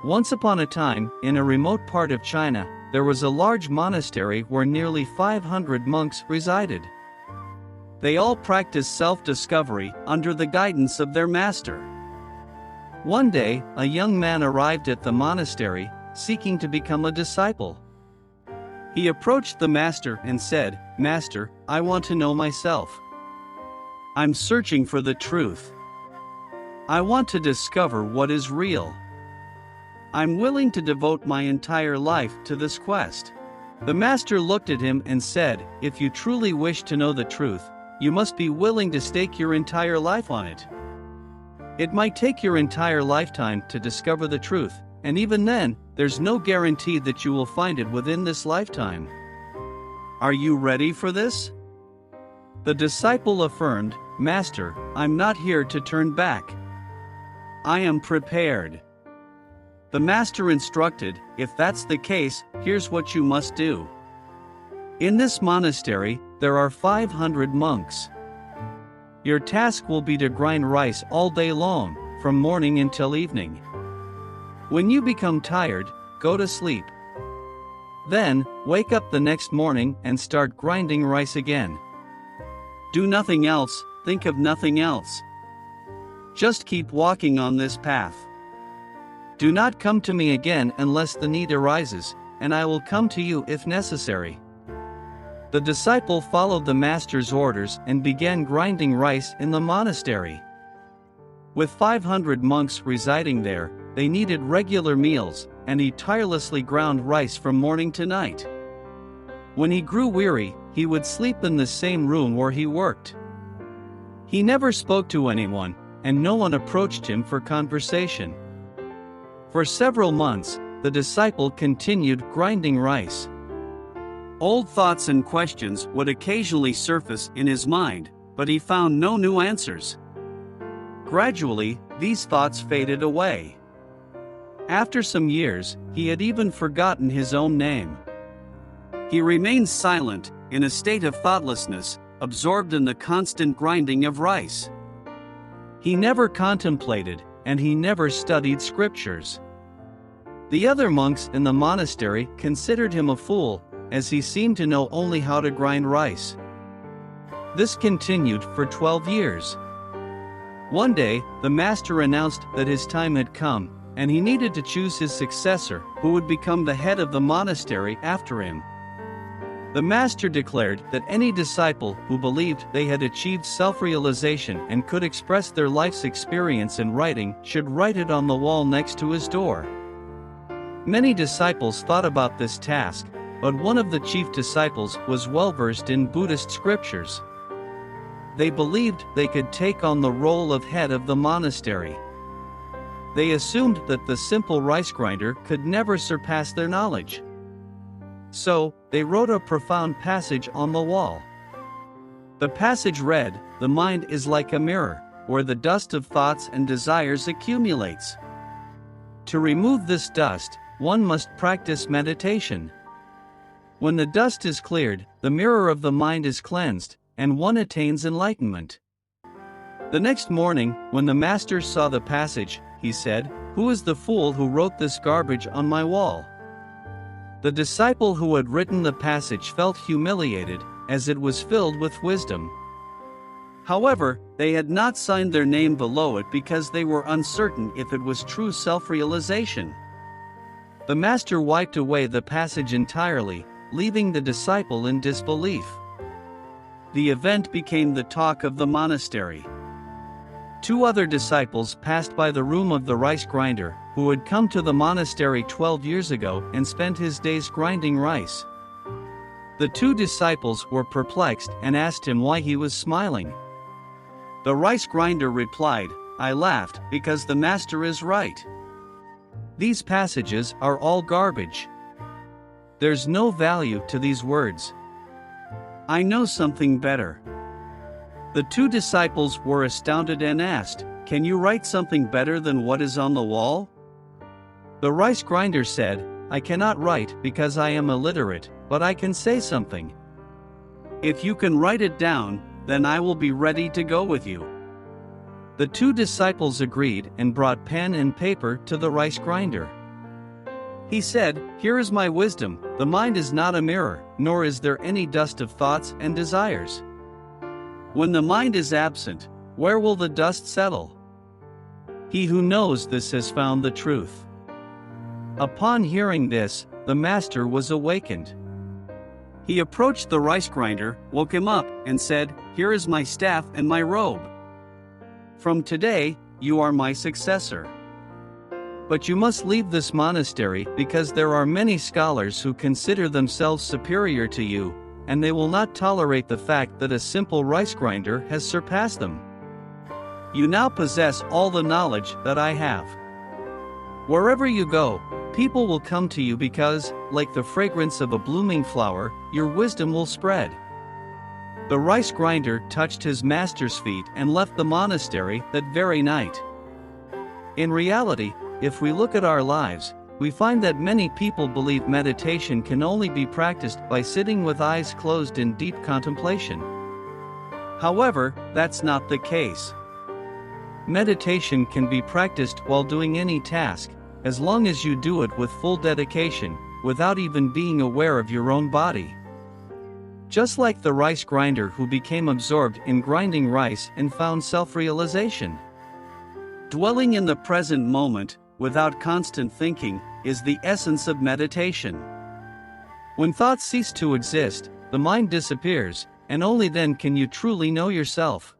Once upon a time, in a remote part of China, there was a large monastery where nearly 500 monks resided. They all practiced self-discovery under the guidance of their master. One day, a young man arrived at the monastery, seeking to become a disciple. He approached the master and said, "Master, I want to know myself. I'm searching for the truth. I want to discover what is real. I'm willing to devote my entire life to this quest." The master looked at him and said, "If you truly wish to know the truth, you must be willing to stake your entire life on it. It might take your entire lifetime to discover the truth, and even then, there's no guarantee that you will find it within this lifetime. Are you ready for this?" The disciple affirmed, "Master, I'm not here to turn back. I am prepared." The master instructed, "If that's the case, here's what you must do. In this monastery, there are 500 monks. Your task will be to grind rice all day long, from morning until evening. When you become tired, go to sleep. Then, wake up the next morning and start grinding rice again. Do nothing else, think of nothing else. Just keep walking on this path. Do not come to me again unless the need arises, and I will come to you if necessary." The disciple followed the master's orders and began grinding rice in the monastery. With 500 monks residing there, they needed regular meals, and he tirelessly ground rice from morning to night. When he grew weary, he would sleep in the same room where he worked. He never spoke to anyone, and no one approached him for conversation. For several months, the disciple continued grinding rice. Old thoughts and questions would occasionally surface in his mind, but he found no new answers. Gradually, these thoughts faded away. After some years, he had even forgotten his own name. He remained silent, in a state of thoughtlessness, absorbed in the constant grinding of rice. He never contemplated, and he never studied scriptures. The other monks in the monastery considered him a fool, as he seemed to know only how to grind rice. This continued for 12 years. One day, the master announced that his time had come, and he needed to choose his successor, who would become the head of the monastery after him. The master declared that any disciple who believed they had achieved self-realization and could express their life's experience in writing should write it on the wall next to his door. Many disciples thought about this task, but one of the chief disciples was well-versed in Buddhist scriptures. They believed they could take on the role of head of the monastery. They assumed that the simple rice grinder could never surpass their knowledge. So, they wrote a profound passage on the wall. The passage read, "The mind is like a mirror, where the dust of thoughts and desires accumulates. To remove this dust, one must practice meditation. When the dust is cleared, the mirror of the mind is cleansed, and one attains enlightenment." The next morning, when the master saw the passage, he said, "Who is the fool who wrote this garbage on my wall?" The disciple who had written the passage felt humiliated, as it was filled with wisdom. However, they had not signed their name below it because they were uncertain if it was true self-realization. The master wiped away the passage entirely, leaving the disciple in disbelief. The event became the talk of the monastery. 2 other disciples passed by the room of the rice grinder, who had come to the monastery 12 years ago and spent his days grinding rice. The 2 disciples were perplexed and asked him why he was smiling. The rice grinder replied, "I laughed because the master is right. These passages are all garbage. There's no value to these words. I know something better." The 2 disciples were astounded and asked, "Can you write something better than what is on the wall?" The rice grinder said, "I cannot write because I am illiterate, but I can say something. If you can write it down, then I will be ready to go with you." The 2 disciples agreed and brought pen and paper to the rice grinder. He said, "Here is my wisdom, the mind is not a mirror, nor is there any dust of thoughts and desires. When the mind is absent, where will the dust settle? He who knows this has found the truth." Upon hearing this, the master was awakened. He approached the rice grinder, woke him up, and said, "Here is my staff and my robe. From today, you are my successor. But you must leave this monastery because there are many scholars who consider themselves superior to you, and they will not tolerate the fact that a simple rice grinder has surpassed them. You now possess all the knowledge that I have. Wherever you go, people will come to you because, like the fragrance of a blooming flower, your wisdom will spread." The rice grinder touched his master's feet and left the monastery that very night. In reality, if we look at our lives, we find that many people believe meditation can only be practiced by sitting with eyes closed in deep contemplation. However, that's not the case. Meditation can be practiced while doing any task, as long as you do it with full dedication, without even being aware of your own body. Just like the rice grinder who became absorbed in grinding rice and found self-realization. Dwelling in the present moment, without constant thinking, is the essence of meditation. When thoughts cease to exist, the mind disappears, and only then can you truly know yourself.